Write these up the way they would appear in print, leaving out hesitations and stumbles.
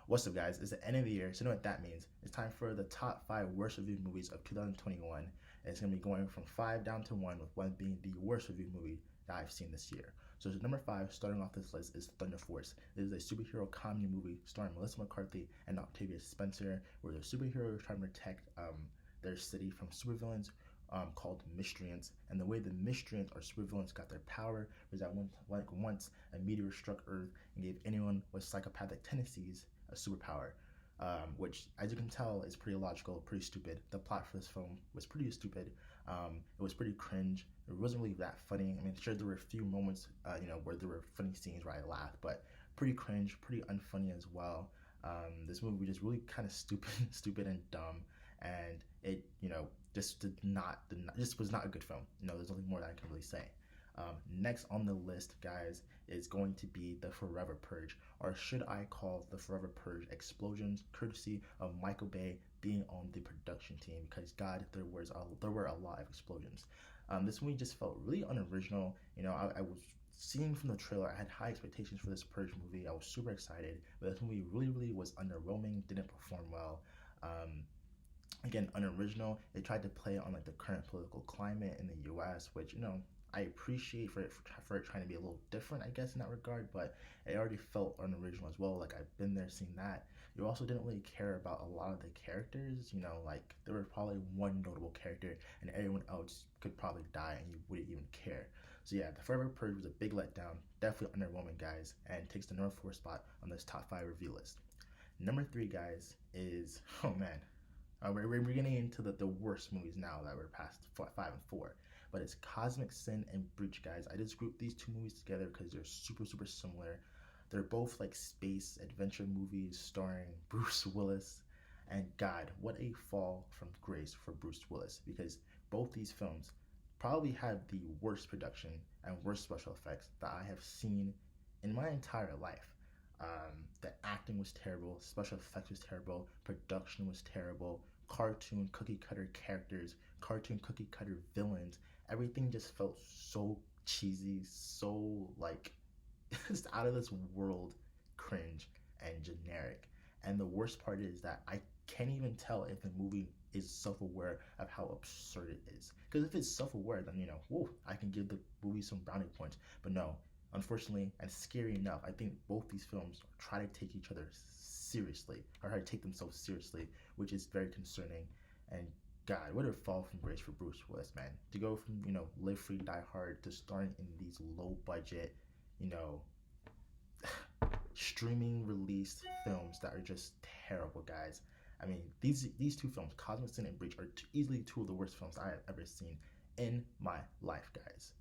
What's up, guys? It's the end of the year, so you know what that means. It's time for the top 5 worst reviewed movies of 2021. And it's going to be going from 5 down to 1, with 1 being the worst reviewed movie that I've seen this year. So number 5, starting off this list, is Thunder Force. This is a superhero comedy movie starring Melissa McCarthy and Octavia Spencer, where the superheroes are trying to protect their city from supervillains called miscreants. And the way the miscreants or supervillains got their power was that once a meteor struck Earth and gave anyone with psychopathic tendencies a superpower, which, as you can tell, is pretty illogical, pretty stupid. The plot for this film was pretty stupid. It was pretty cringe. It wasn't really that funny. I mean, sure, there were a few moments, where there were funny scenes where I laughed, but pretty cringe, pretty unfunny as well. This movie was just really kind of stupid and dumb, and it, just was not a good film. There's nothing more that I can really say. Next on the list, guys, is going to be the Forever Purge, or should I call the Forever Purge Explosions, courtesy of Michael Bay being on the production team, because God, there were a lot of explosions. This movie just felt really unoriginal. I was seeing from the trailer, I had high expectations for this Purge movie. I was super excited, but this movie really was underwhelming, didn't perform well. Again, unoriginal. They tried to play on like the current political climate in the U.S., which I appreciate for it trying to be a little different, I guess, in that regard, but it already felt unoriginal as well. Like, I've been there, seen that. You also didn't really care about a lot of the characters. Like, there was probably one notable character, and everyone else could probably die, and you wouldn't even care. So yeah, the Forever Purge was a big letdown, definitely underwhelming, guys, and takes the number 4 spot on this top 5 review list. Number 3, guys, is, oh man, we're getting into the worst movies now that we're past 5 and 4. But it's Cosmic Sin and Breach, guys. I just grouped these two movies together because they're super similar. They're both like space adventure movies starring Bruce Willis. And God, what a fall from grace for Bruce Willis, because both these films probably have the worst production and worst special effects that I have seen in my entire life. The acting was terrible, special effects was terrible, production was terrible, cartoon cookie cutter characters, cartoon cookie cutter villains. Everything just felt so cheesy, so like just out of this world cringe and generic. And the worst part is that I can't even tell if the movie is self-aware of how absurd it is. Because if it's self-aware, then whoa, I can give the movie some brownie points. But no, unfortunately, and scary enough, I think both these films try to take each other seriously, or try to take themselves seriously, which is very concerning. And God, what a fall from grace for Bruce Willis, man. To go from, Live Free, Die Hard to starring in these low budget, streaming released films that are just terrible, guys. I mean, these two films, Cosmic Sin and Breach, are easily two of the worst films I have ever seen in my life, guys.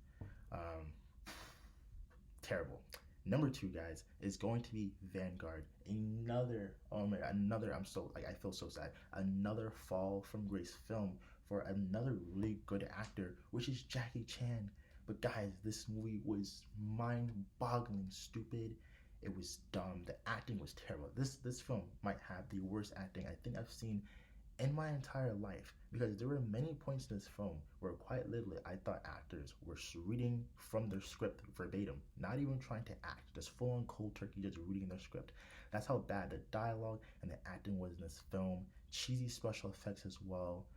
Terrible. Number 2, guys, is going to be Vanguard. Another, I feel so sad. Another fall from grace film for another really good actor, which is Jackie Chan. But guys, this movie was mind-boggling stupid. It was dumb. The acting was terrible. This film might have the worst acting I think I've seen in my entire life, because there were many points in this film where quite literally I thought actors were reading from their script verbatim, not even trying to act, just full on cold turkey, just reading their script. That's how bad the dialogue and the acting was in this film. Cheesy special effects as well.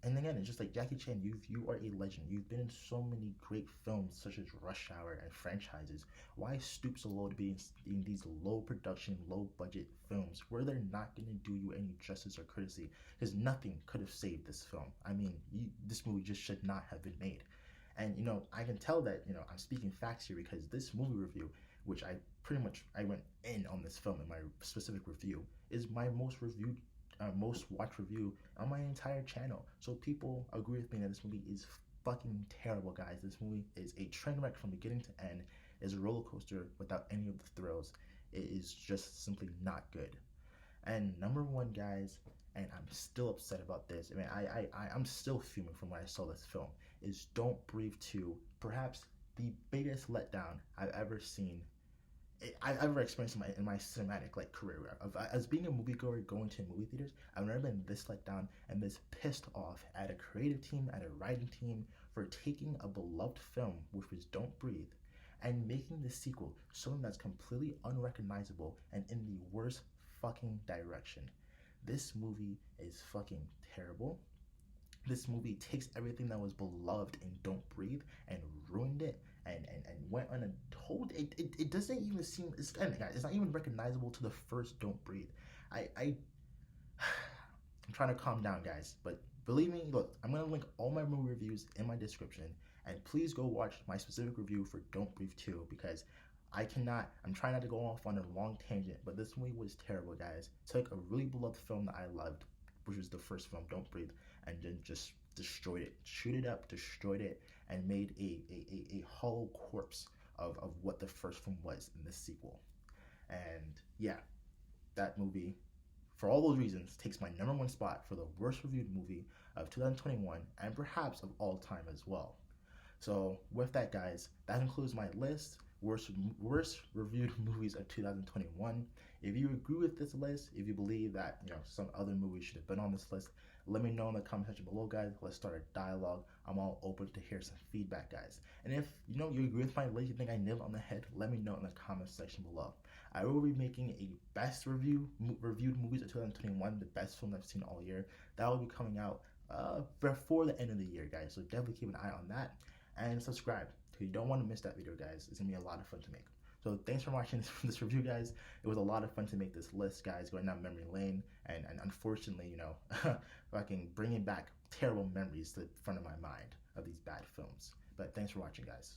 And again, it's just like, Jackie Chan, you are a legend. You've been in so many great films such as Rush Hour and franchises. Why stoop so low to be in these low production, low budget films where they're not going to do you any justice or courtesy? Because nothing could have saved this film. I mean, this movie just should not have been made. And I can tell that I'm speaking facts here, because this movie review, which I went in on this film in my specific review, is my most watched review on my entire channel. So people agree with me that this movie is fucking terrible, guys. This movie is a train wreck from beginning to end. It's a roller coaster without any of the thrills. It is just simply not good. And number 1, guys, and I'm still upset about this. I mean, I'm still fuming from when I saw this film, is Don't Breathe 2, perhaps the biggest letdown I've ever seen, I've ever experienced in my cinematic career. As being a moviegoer, going to movie theaters, I've never been this let down and this pissed off at a creative team, at a writing team, for taking a beloved film, which was Don't Breathe, and making the sequel something that's completely unrecognizable and in the worst fucking direction. This movie is fucking terrible. This movie takes everything that was beloved in Don't Breathe and ruined it and went on a whole. It doesn't even seem. It's not even recognizable to the first Don't Breathe. I'm trying to calm down, guys, but believe me, look, I'm gonna link all my movie reviews in my description, and please go watch my specific review for Don't Breathe 2 because I'm trying not to go off on a long tangent, but this movie was terrible, guys. Took a really beloved film that I loved, which was the first film, Don't Breathe, and then just destroyed it, chewed it up, destroyed it, and made a hollow corpse of what the first film was in the sequel. And yeah, that movie, for all those reasons, takes my #1 spot for the worst reviewed movie of 2021 and perhaps of all time as well. So with that, guys, that concludes my list. Worst reviewed movies of 2021. If you agree with this list, if you believe that some other movies should have been on this list, let me know in the comment section below, guys. Let's start a dialogue. I'm all open to hear some feedback, guys. And if you agree with my list, you think I nailed it on the head, let me know in the comment section below. I will be making a best reviewed movies of 2021, the best film I've seen all year. That will be coming out before the end of the year, guys. So definitely keep an eye on that and subscribe. You don't want to miss that video, guys. It's gonna be a lot of fun to make. So thanks for watching this review, guys. It was a lot of fun to make this list, guys, going down memory lane, and unfortunately, fucking bringing back terrible memories to the front of my mind of these bad films. But thanks for watching, guys.